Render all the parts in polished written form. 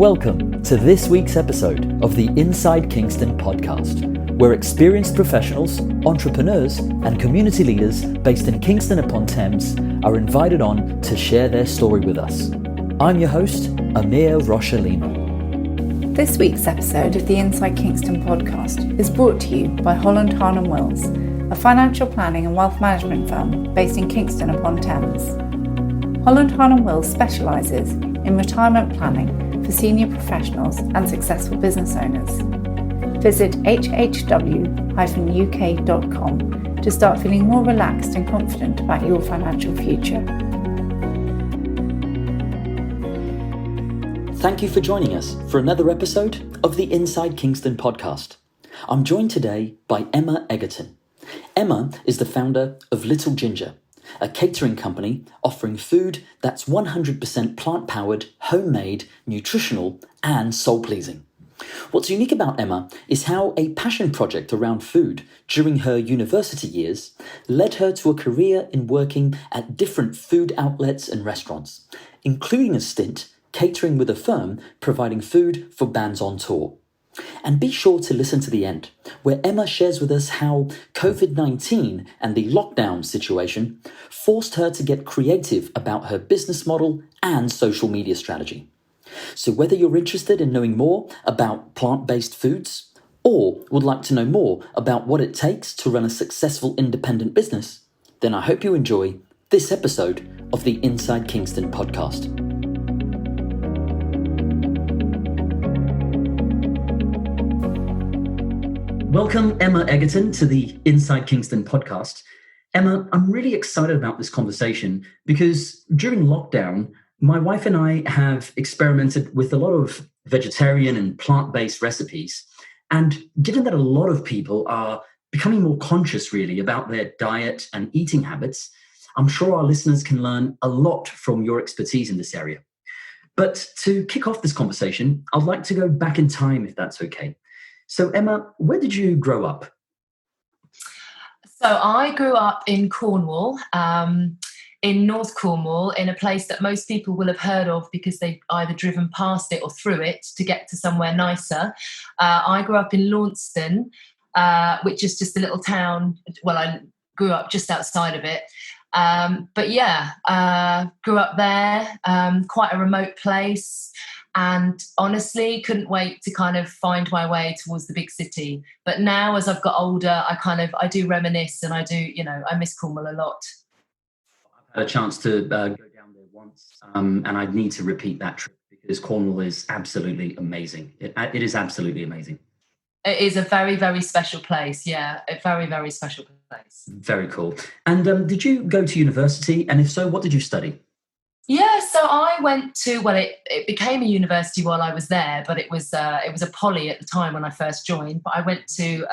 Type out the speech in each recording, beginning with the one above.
Welcome to this week's episode of the Inside Kingston Podcast, where experienced professionals, entrepreneurs, and community leaders based in Kingston upon Thames are invited on to share their story with us. I'm your host, Amyr Rocha-Lima. This week's episode of the Inside Kingston Podcast is brought to you by Holland Hahn Wills, a financial planning and wealth management firm based in Kingston upon Thames. Holland Hahn Wills specialises in retirement planning for senior professionals and successful business owners. Visit hhw-uk.com to start feeling more relaxed and confident about your financial future. Thank you for joining us for another episode of the Inside Kingston Podcast. I'm joined today by Emma Egerton. Emma is the founder of Little Ginger, a catering company offering food that's 100% plant-powered, homemade, nutritional, and soul-pleasing. What's unique about Emma is how a passion project around food during her university years led her to a career in working at different food outlets and restaurants, including a stint catering with a firm providing food for bands on tour. And be sure to listen to the end, where Emma shares with us how COVID-19 and the lockdown situation forced her to get creative about her business model and social media strategy. So whether you're interested in knowing more about plant-based foods, or would like to know more about what it takes to run a successful independent business, then I hope you enjoy this episode of the Inside Kingston Podcast. Welcome, Emma Egerton, to the Inside Kingston Podcast. Emma, I'm really excited about this conversation because during lockdown, my wife and I have experimented with a lot of vegetarian and plant-based recipes. And given that a lot of people are becoming more conscious really about their diet and eating habits, I'm sure our listeners can learn a lot from your expertise in this area. But to kick off this conversation, I'd like to go back in time, if that's okay. So Emma, where did you grow up? So I grew up in Cornwall, in North Cornwall, in a place that most people will have heard of because they've either driven past it or through it to get to somewhere nicer. I grew up in Launceston, which is just a little town. Well, I grew up just outside of it. Grew up there, quite a remote place. And honestly, couldn't wait to kind of find my way towards the big city. But now, as I've got older, I do reminisce, and I miss Cornwall a lot. I've had a chance to go down there once, and I need to repeat that trip because Cornwall is absolutely amazing. It is absolutely amazing. It is a very, very special place. Yeah, a very, very special place. Very cool. And did you go to university? And if so, what did you study? Yeah, so I went to, it became a university while I was there, but it was a poly at the time when I first joined. But I went to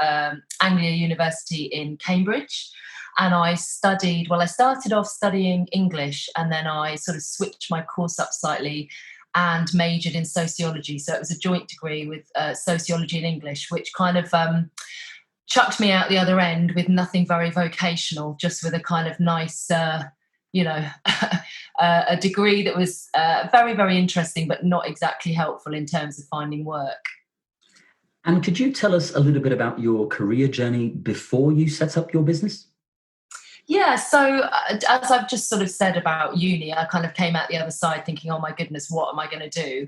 Anglia University in Cambridge, and I started off studying English, and then I sort of switched my course up slightly and majored in sociology. So it was a joint degree with sociology and English, which kind of chucked me out the other end with nothing very vocational, just with a kind of nice... a degree that was very, very interesting, but not exactly helpful in terms of finding work. And could you tell us a little bit about your career journey before you set up your business? Yeah, so as I've just sort of said about uni, I kind of came out the other side thinking, oh my goodness, what am I going to do?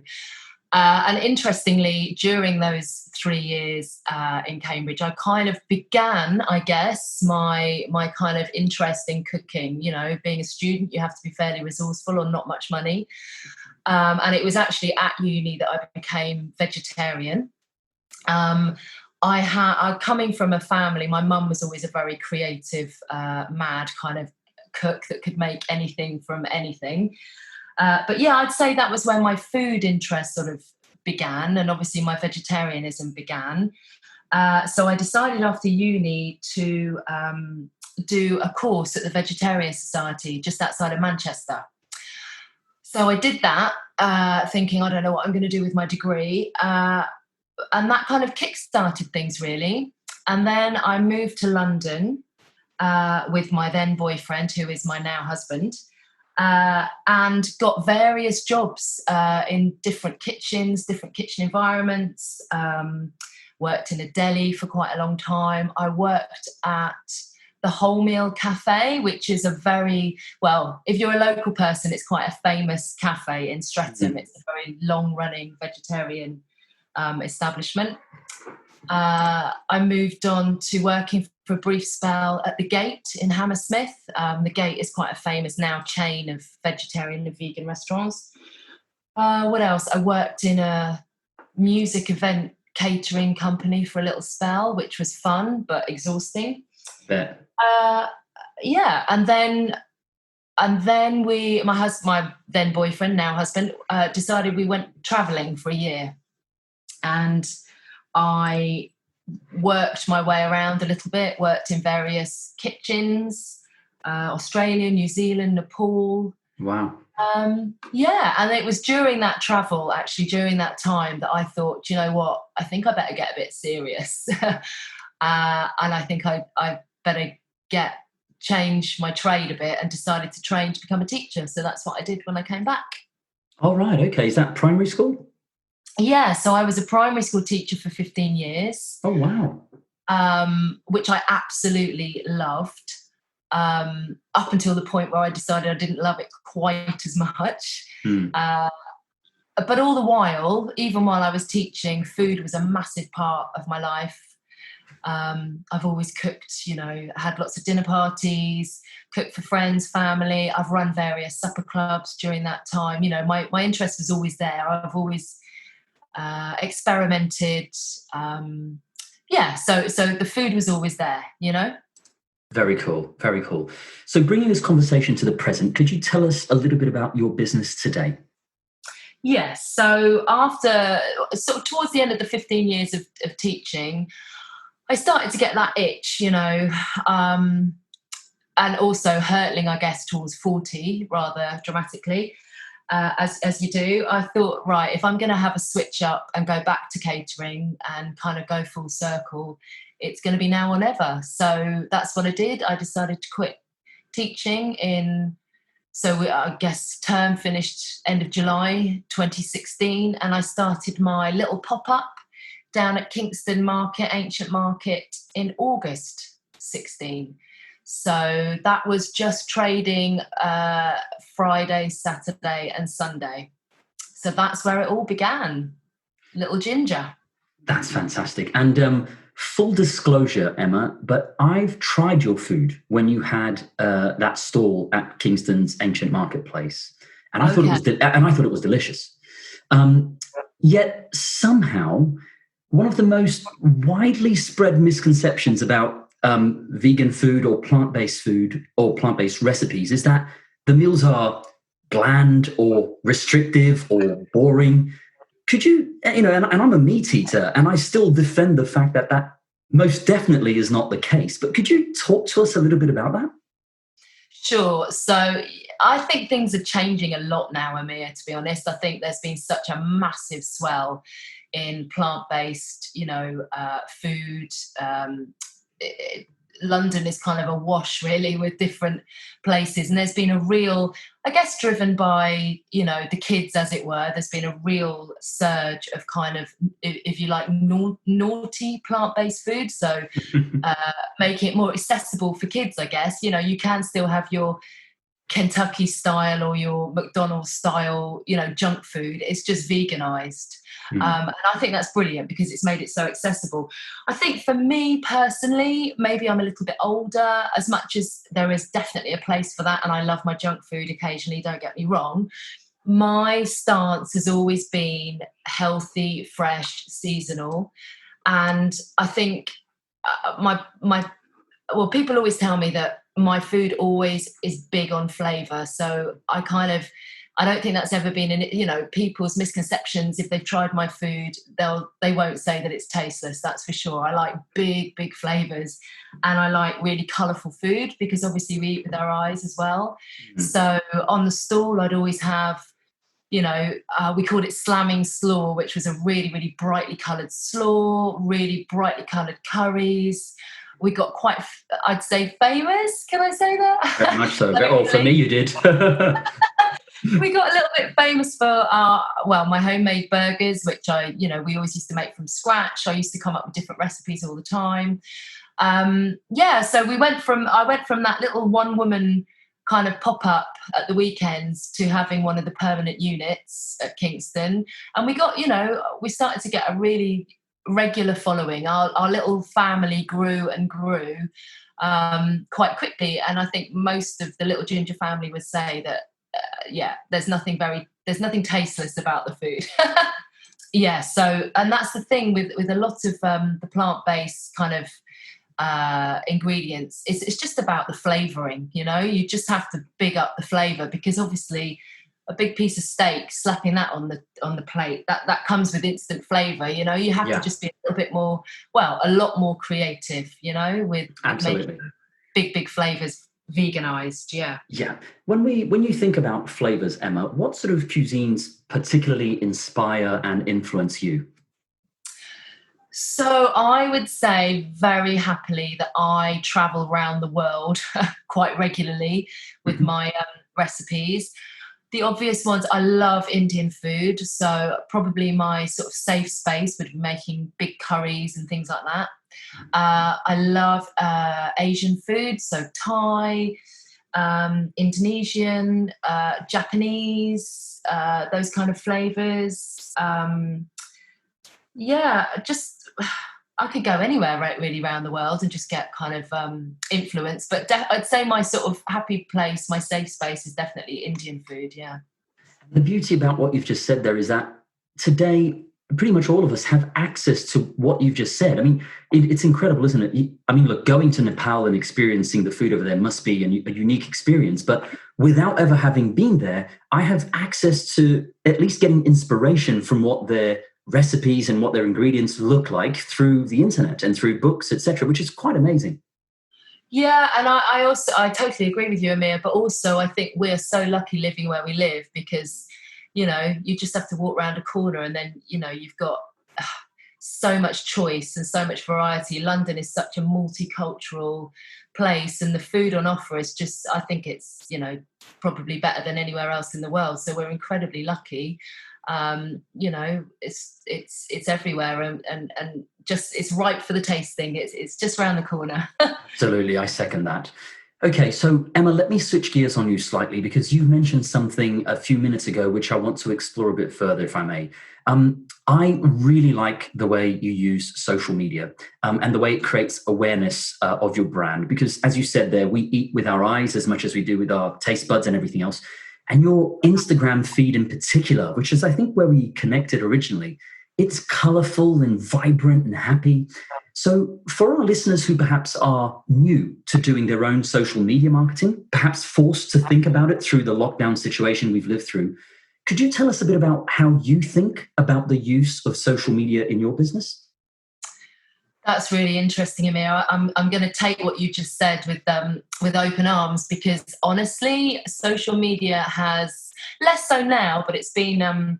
And interestingly, during those 3 years in Cambridge, I kind of began, I guess, my kind of interest in cooking. You know, being a student, you have to be fairly resourceful on not much money. And it was actually at uni that I became vegetarian. Coming from a family, my mum was always a very creative, mad kind of cook that could make anything from anything. I'd say that was when my food interest sort of began, and obviously my vegetarianism began. So I decided after uni to do a course at the Vegetarian Society just outside of Manchester. So I did that, thinking, I don't know what I'm going to do with my degree. And that kind of kick-started things, really. And then I moved to London with my then boyfriend, who is my now husband. and got various jobs in different kitchen environments. Worked in a deli for quite a long time. I worked at the Wholemeal Cafe, which is a very, well, if you're a local person, it's quite a famous cafe in Streatham. It's a very long-running vegetarian establishment. I moved on to working for a brief spell at The Gate in Hammersmith. The Gate is quite a famous now chain of vegetarian and vegan restaurants. What else? I worked in a music event catering company for a little spell, which was fun but exhausting. Yeah. And then my then boyfriend, now husband, decided we went travelling for a year, and I worked my way around a little bit. Worked in various kitchens, Australia, New Zealand, Nepal. Wow. And it was during that travel, actually during that time, that I thought, you know what, I think I better get a bit serious, and I think I better change my trade a bit, and decided to train to become a teacher. So that's what I did when I came back. All right. Okay. Is that primary school? Yeah. So I was a primary school teacher for 15 years. Oh, wow. Which I absolutely loved, up until the point where I decided I didn't love it quite as much. But all the while, even while I was teaching, food was a massive part of my life. I've always cooked, had lots of dinner parties, cooked for friends, family. I've run various supper clubs during that time. My interest was always there. I've always experimented. So the food was always there, Very cool. Very cool. So bringing this conversation to the present, could you tell us a little bit about your business today? Yes. So towards the end of the 15 years of teaching, I started to get that itch, and also hurtling, I guess, towards 40 rather dramatically, as you do. I thought, right, if I'm going to have a switch up and go back to catering and kind of go full circle, it's going to be now or never. So that's what I did. I decided to quit teaching I guess term finished end of July 2016, and I started my little pop-up down at Kingston Market, Ancient Market, in August 16. So that was just trading Friday, Saturday and Sunday. So that's where it all began. Little Ginger. That's fantastic. And full disclosure, Emma, but I've tried your food when you had that stall at Kingston's Ancient Marketplace, and I thought it was delicious. Yet somehow, one of the most widely spread misconceptions about vegan food or plant-based recipes is that the meals are bland or restrictive or boring. Could you, and I'm a meat eater, and I still defend the fact that most definitely is not the case. But could you talk to us a little bit about that? Sure. So I think things are changing a lot now, Amyr, to be honest. I think there's been such a massive swell in plant-based, food. London is kind of awash really with different places, and there's been a real, I guess, driven by the kids, as it were. There's been a real surge of kind of, if you like, naughty plant-based food. So making it more accessible for kids, I guess. You can still have your Kentucky style or your McDonald's style, junk food. It's just veganized. And I think that's brilliant because it's made it so accessible. I think for me personally, maybe I'm a little bit older, as much as there is definitely a place for that. And I love my junk food occasionally, don't get me wrong. My stance has always been healthy, fresh, seasonal. And I think people always tell me that my food always is big on flavour. So I don't think that's ever been people's misconceptions. If they've tried my food, they won't say that it's tasteless, that's for sure. I like big flavours, and I like really colourful food because obviously we eat with our eyes as well. So on the stall I'd always have, we called it slamming slaw, which was a really, really brightly coloured slaw, really brightly coloured curries. we got quite, I'd say, famous. Can I say that? Very much so. Oh, for me, you did. We got a little bit famous for my homemade burgers, which we always used to make from scratch. I used to come up with different recipes all the time. So I went from that little one woman kind of pop up at the weekends to having one of the permanent units at Kingston. And we started to get a really regular following. Our little family grew and grew quite quickly. And I think most of the Little Ginger family would say that, there's nothing tasteless about the food. And that's the thing with a lot of the plant-based kind of ingredients. It's just about the flavouring, you just have to big up the flavour, because obviously a big piece of steak, slapping that on the plate, that comes with instant flavour. You have to just be a little bit more, a lot more creative, with absolutely making big flavours veganized. When you think about flavors, Emma, what sort of cuisines particularly inspire and influence you? So I would say very happily that I travel around the world quite regularly with my recipes. The obvious ones, I love Indian food, so probably my sort of safe space would be making big curries and things like that. I love Asian food, so Thai, Indonesian, Japanese, those kind of flavours. I could go anywhere really around the world and just get kind of influence. But I'd say my sort of happy place, my safe space is definitely Indian food, yeah. The beauty about what you've just said there is that today, pretty much all of us have access to what you've just said. I mean, it's incredible, isn't it? I mean, look, going to Nepal and experiencing the food over there must be a unique experience. But without ever having been there, I have access to at least getting inspiration from what their recipes and what their ingredients look like through the internet and through books, etc., which is quite amazing. Yeah, and I totally agree with you, Amyr, but also I think we're so lucky living where we live, because you just have to walk around a corner and then you've got so much choice and so much variety. London is such a multicultural place, and the food on offer is just, I think it's probably better than anywhere else in the world, so we're incredibly lucky. It's everywhere, and just it's ripe for the tasting. It's just around the corner. Absolutely, I second that. Okay, so Emma, let me switch gears on you slightly, because you mentioned something a few minutes ago which I want to explore a bit further, if I may. I really like the way you use social media and the way it creates awareness of your brand, because as you said there, we eat with our eyes as much as we do with our taste buds and everything else. And your Instagram feed in particular, which is, I think, where we connected originally, it's colorful and vibrant and happy. So for our listeners who perhaps are new to doing their own social media marketing, perhaps forced to think about it through the lockdown situation we've lived through, could you tell us a bit about how you think about the use of social media in your business? That's really interesting, Amyr. I'm going to take what you just said with open arms, because honestly, social media has, less so now, but it's been a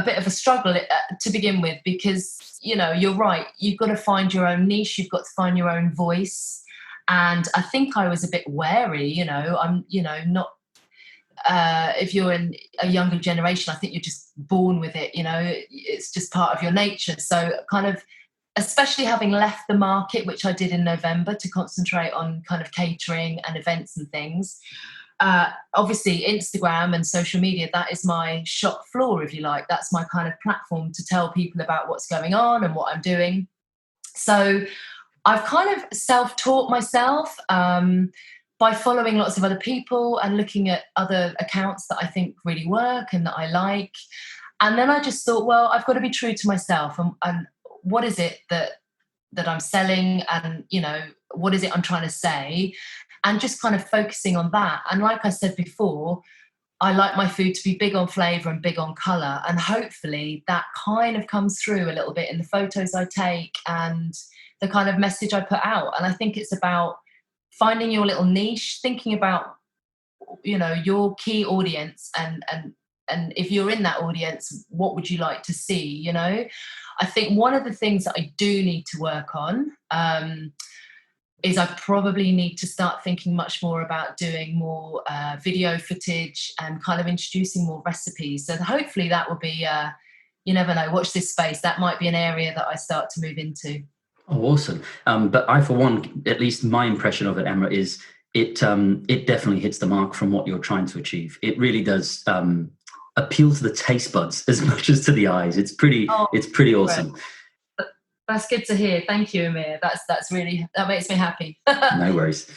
bit of a struggle to begin with, because you're right. You've got to find your own niche. You've got to find your own voice. And I think I was a bit wary. I'm not. If you're in a younger generation, I think you're just born with it. It's just part of your nature. So kind of, especially having left the market, which I did in November, to concentrate on kind of catering and events and things. Obviously, Instagram and social media, that is my shop floor, if you like. That's my kind of platform to tell people about what's going on and what I'm doing. So I've kind of self-taught myself by following lots of other people and looking at other accounts that I think really work and that I like. And then I just thought, well, I've got to be true to myself, and what is it that I'm selling, and what is it I'm trying to say, and just kind of focusing on that. And like I said before, I like my food to be big on flavour and big on colour, and hopefully that kind of comes through a little bit in the photos I take and the kind of message I put out. And I think it's about finding your little niche, thinking about your key audience, and if you're in that audience, what would you like to see? You know, I think one of the things that I do need to work on is I probably need to start thinking much more about doing more video footage and kind of introducing more recipes. So hopefully that will be, you never know, watch this space. That might be an area that I start to move into. Oh, awesome. But I, for one, at least my impression of it, Emma, is it definitely hits the mark from what you're trying to achieve. It really does appeal to the taste buds as much as to the eyes. It's pretty awesome. That's good to hear. Thank you, Amyr. That makes me happy. No worries.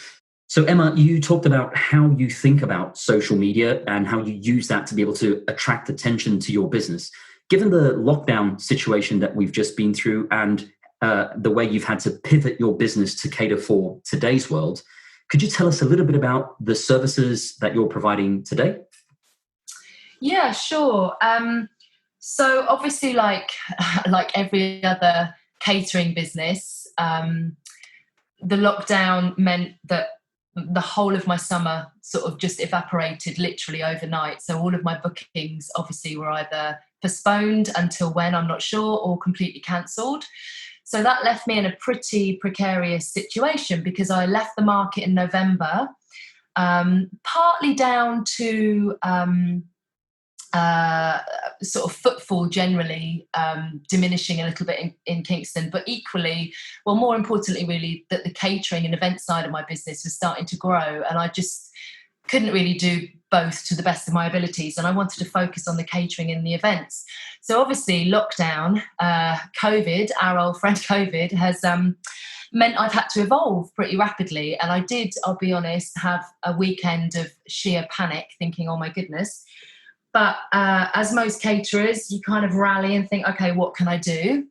So, Emma, you talked about how you think about social media and how you use that to be able to attract attention to your business. Given the lockdown situation that we've just been through and the way you've had to pivot your business to cater for today's world, could you tell us a little bit about the services that you're providing today? Yeah, sure. So obviously, like every other catering business, the lockdown meant that the whole of my summer sort of just evaporated literally overnight. So all of my bookings obviously were either postponed until when, I'm not sure, or completely cancelled. So that left me in a pretty precarious situation because I left the market in November, partly down to sort of footfall generally diminishing a little bit in Kingston, but equally, well, more importantly, really, that the catering and event side of my business was starting to grow, and I just couldn't really do both to the best of my abilities, and I wanted to focus on the catering and the events. So obviously lockdown, COVID, our old friend COVID, has meant I've had to evolve pretty rapidly, and I did, I'll be honest, have a weekend of sheer panic thinking, oh my goodness. But as most caterers, you kind of rally and think, okay, what can I do?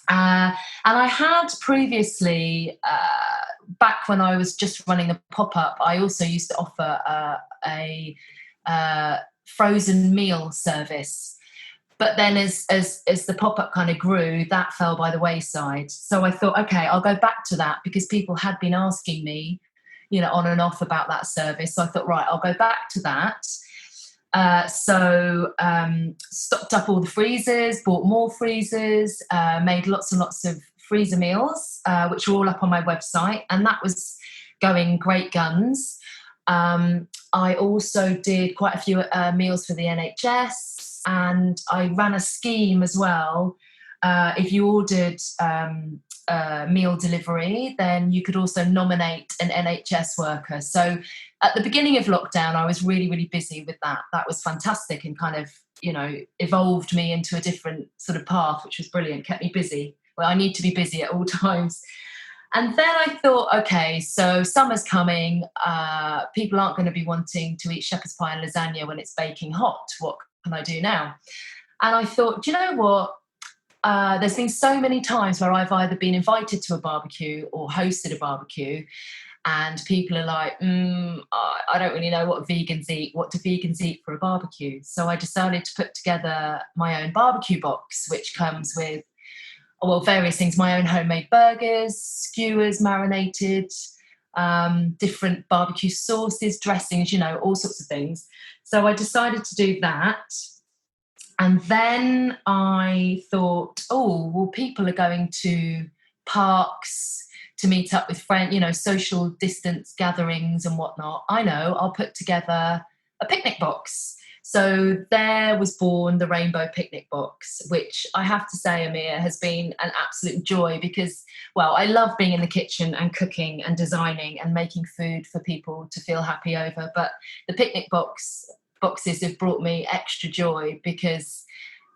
And I had previously, back when I was just running the pop-up, I also used to offer a frozen meal service. But then as the pop-up kind of grew, that fell by the wayside. So I thought, okay, I'll go back to that because people had been asking me, you know, on and off about that service. So I thought, right, I'll go back to that. So stocked up all the freezers, bought more freezers, made lots and lots of freezer meals, which are all up on my website, and that was going great guns. I also did quite a few meals for the NHS, and I ran a scheme as well. If you ordered meal delivery, then you could also nominate an NHS worker. So at the beginning of lockdown, I was really, really busy with that. That was fantastic and kind of, you know, evolved me into a different sort of path, which was brilliant, kept me busy. Well, I need to be busy at all times. And then I thought, okay, so summer's coming. People aren't going to be wanting to eat shepherd's pie and lasagna when it's baking hot. What can I do now? And I thought, do you know what? There's been so many times where I've either been invited to a barbecue or hosted a barbecue, and people are like, I don't really know what vegans eat. What do vegans eat for a barbecue? So I decided to put together my own barbecue box, which comes with, well, various things, my own homemade burgers, skewers, marinated, different barbecue sauces, dressings, you know, all sorts of things. So I decided to do that. And then I thought, oh, well, people are going to parks to meet up with friends, you know, social distance gatherings and whatnot. I know, I'll put together a picnic box. So there was born the Rainbow Picnic Box, which I have to say, Amyr, has been an absolute joy because, well, I love being in the kitchen and cooking and designing and making food for people to feel happy over. But the picnic boxes have brought me extra joy because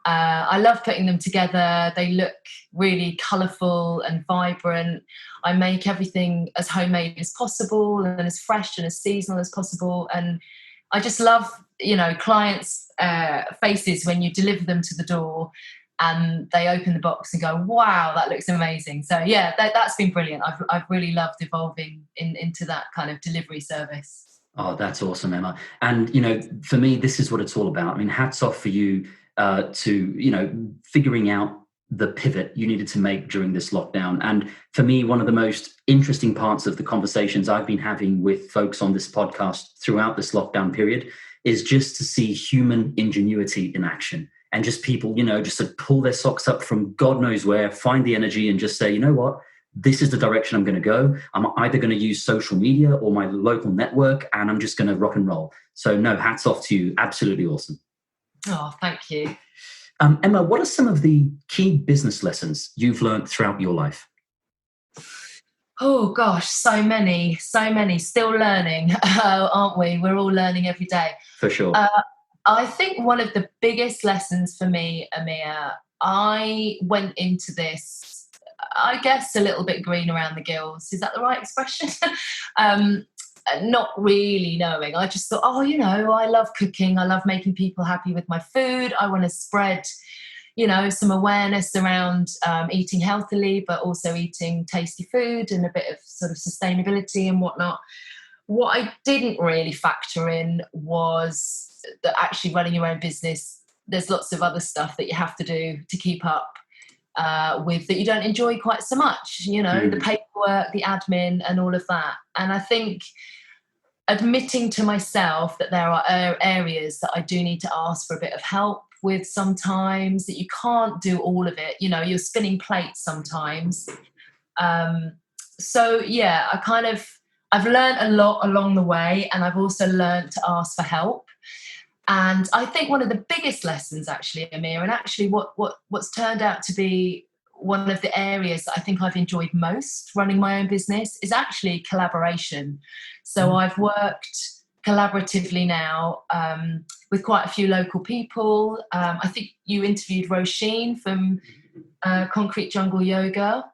I love putting them together. They look really colourful and vibrant. I make everything as homemade as possible and as fresh and as seasonal as possible. And I just love, you know, clients' faces when you deliver them to the door and they open the box and go, wow, that looks amazing. So yeah, that's been brilliant. I've really loved evolving into that kind of delivery service. Oh, that's awesome, Emma. And, you know, for me, this is what it's all about. I mean, hats off for you to, you know, figuring out the pivot you needed to make during this lockdown. And for me, one of the most interesting parts of the conversations I've been having with folks on this podcast throughout this lockdown period is just to see human ingenuity in action, and just people, just to pull their socks up from God knows where, find the energy and just say, you know what, this is the direction I'm going to go. I'm either going to use social media or my local network, and I'm just going to rock and roll. So no, hats off to you. Absolutely awesome. Oh, thank you. Emma, what are some of the key business lessons you've learned throughout your life? Oh gosh, so many, still learning, aren't we? We're all learning every day. For sure. I think one of the biggest lessons for me, Amyr, I went into this, I guess, a little bit green around the gills. Is that the right expression? Not really knowing. I just thought, I love cooking. I love making people happy with my food. I want to spread, some awareness around eating healthily, but also eating tasty food and a bit of sort of sustainability and whatnot. What I didn't really factor in was that actually running your own business, there's lots of other stuff that you have to do to keep up with that you don't enjoy quite so much, the paperwork, the admin and all of that. And I think admitting to myself that there are areas that I do need to ask for a bit of help with sometimes, that you can't do all of it, you're spinning plates sometimes. So yeah, I've learned a lot along the way, and I've also learned to ask for help. And I think one of the biggest lessons, actually, Amyr, and actually what's turned out to be one of the areas that I think I've enjoyed most running my own business, is actually collaboration. So I've worked collaboratively now with quite a few local people. I think you interviewed Roisin from Concrete Jungle Yoga.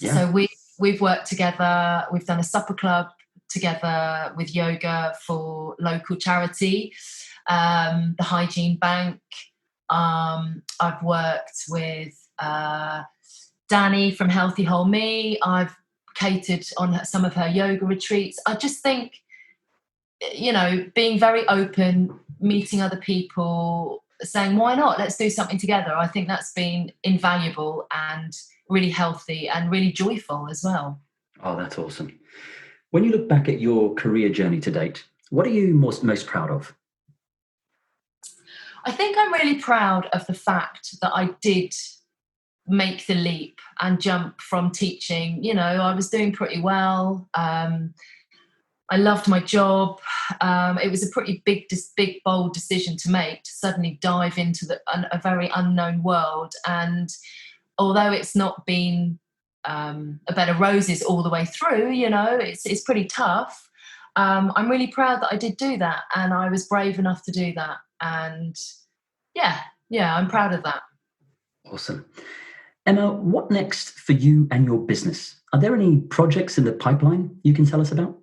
Yeah. So we've worked together. We've done a supper club together with yoga for local charity, the Hygiene Bank. I've worked with Danny from Healthy Whole Me. I've catered on some of her yoga retreats. I just think, being very open, meeting other people, saying, why not? Let's do something together. I think that's been invaluable and really healthy and really joyful as well. Oh, that's awesome. When you look back at your career journey to date, what are you most proud of? I think I'm really proud of the fact that I did make the leap and jump from teaching. I was doing pretty well. I loved my job. It was a pretty big, bold decision to make, to suddenly dive into a very unknown world. And although it's not been a bed of roses all the way through, it's pretty tough. I'm really proud that I did do that, and I was brave enough to do that. And yeah, I'm proud of that. Awesome. Emma, what next for you and your business? Are there any projects in the pipeline you can tell us about?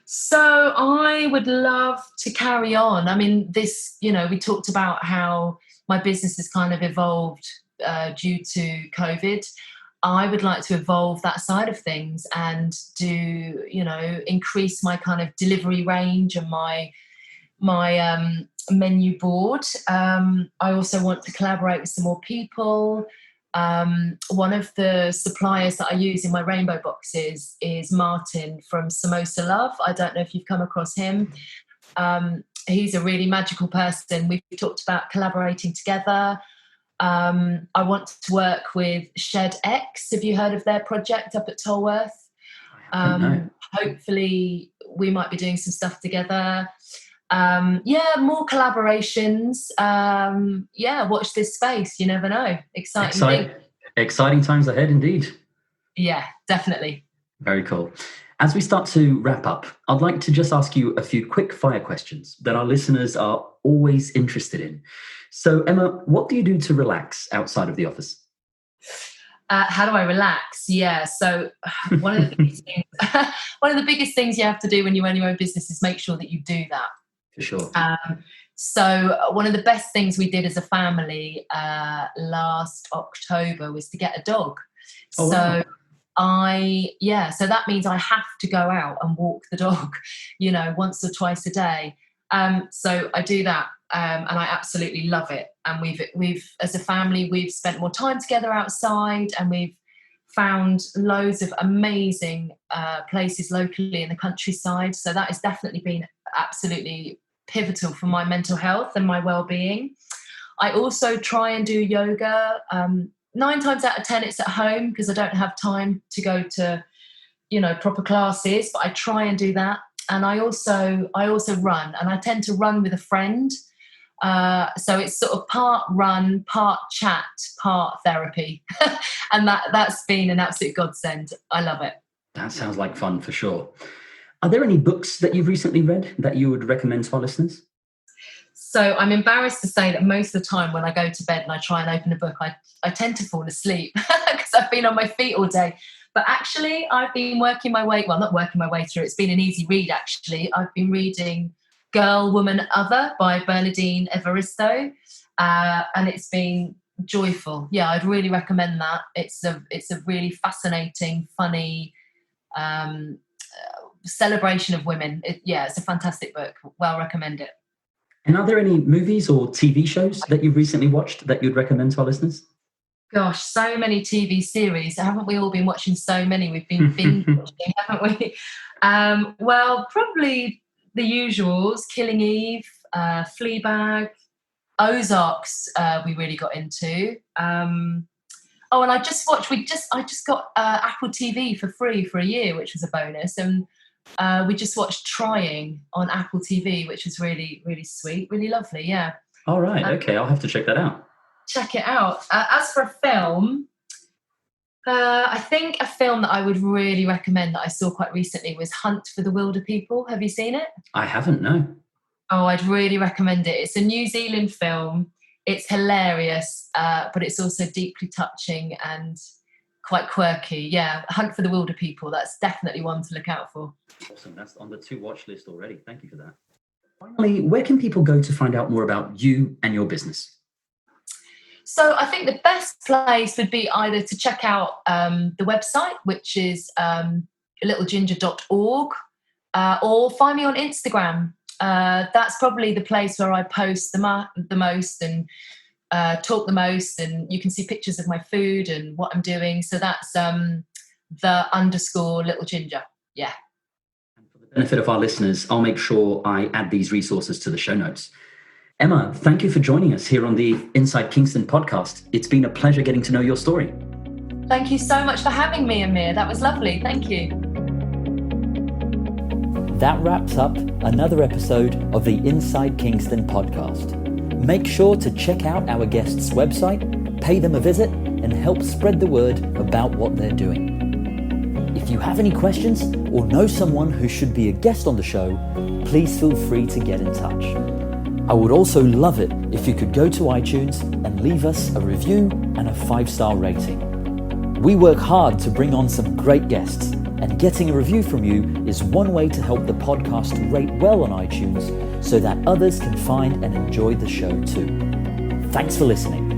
So I would love to carry on. I mean, we talked about how my business has kind of evolved due to COVID. I would like to evolve that side of things and do, increase my kind of delivery range and my menu board. I also want to collaborate with some more people. One of the suppliers that I use in my rainbow boxes is Martin from Samosa Love. I don't know if you've come across him. He's a really magical person. We've talked about collaborating together. I want to work with Shed X. Have you heard of their project up at Tolworth? Hopefully we might be doing some stuff together. More collaborations. Watch this space. You never know. Exciting times ahead indeed. Yeah, definitely. Very cool. As we start to wrap up, I'd like to just ask you a few quick fire questions that our listeners are always interested in. So, Emma, what do you do to relax outside of the office? How do I relax? Yeah, so one of the biggest things you have to do when you run your own business is make sure that you do that. For sure. So one of the best things we did as a family last October was to get a dog. Oh, wow. So that means I have to go out and walk the dog, once or twice a day. So I do that, and I absolutely love it. And we've as a family, we've spent more time together outside, and we've found loads of amazing places locally in the countryside. So that has definitely been absolutely pivotal for my mental health and my well-being. I also try and do yoga. 9 times out of 10 it's at home because I don't have time to go to, proper classes, but I try and do that. And I also run, and I tend to run with a friend. So it's sort of part run, part chat, part therapy. And that's been an absolute godsend. I love it. That sounds like fun for sure. Are there any books that you've recently read that you would recommend to our listeners? So I'm embarrassed to say that most of the time when I go to bed and I try and open a book, I tend to fall asleep because I've been on my feet all day. But actually, I've been not working my way through. It's been an easy read, actually. I've been reading Girl, Woman, Other by Bernardine Evaristo, and it's been joyful. Yeah, I'd really recommend that. It's a really fascinating, funny celebration of women. It's a fantastic book. Well, recommend it. And are there any movies or TV shows that you've recently watched that you'd recommend to our listeners? Gosh, so many TV series. Haven't we all been watching so many? We've been binge watching, haven't we? Well, probably the usuals: Killing Eve, Fleabag, Ozarks. We really got into. And I just got Apple TV for free for a year, which was a bonus. And we just watched Trying on Apple TV, which was really, really sweet, really lovely. Yeah. All right. Okay, I'll have to check that out. Check it out. As for a film, I think a film that I would really recommend that I saw quite recently was Hunt for the Wilder People. Have you seen it? I haven't, no. Oh, I'd really recommend it. It's a New Zealand film. It's hilarious, but it's also deeply touching and quite quirky. Yeah, Hunt for the Wilder People. That's definitely one to look out for. Awesome. That's on the to-watch list already. Thank you for that. Finally, where can people go to find out more about you and your business? So I think the best place would be either to check out the website, which is littleginger.org, or find me on Instagram. That's probably the place where I post the most and talk the most, and you can see pictures of my food and what I'm doing. So that's the _littleginger. Yeah. And for the benefit of our listeners, I'll make sure I add these resources to the show notes. Emma, thank you for joining us here on the Inside Kingston podcast. It's been a pleasure getting to know your story. Thank you so much for having me, Amyr. That was lovely. Thank you. That wraps up another episode of the Inside Kingston podcast. Make sure to check out our guests' website, pay them a visit, and help spread the word about what they're doing. If you have any questions or know someone who should be a guest on the show, please feel free to get in touch. I would also love it if you could go to iTunes and leave us a review and a 5-star rating. We work hard to bring on some great guests, and getting a review from you is one way to help the podcast rate well on iTunes so that others can find and enjoy the show too. Thanks for listening.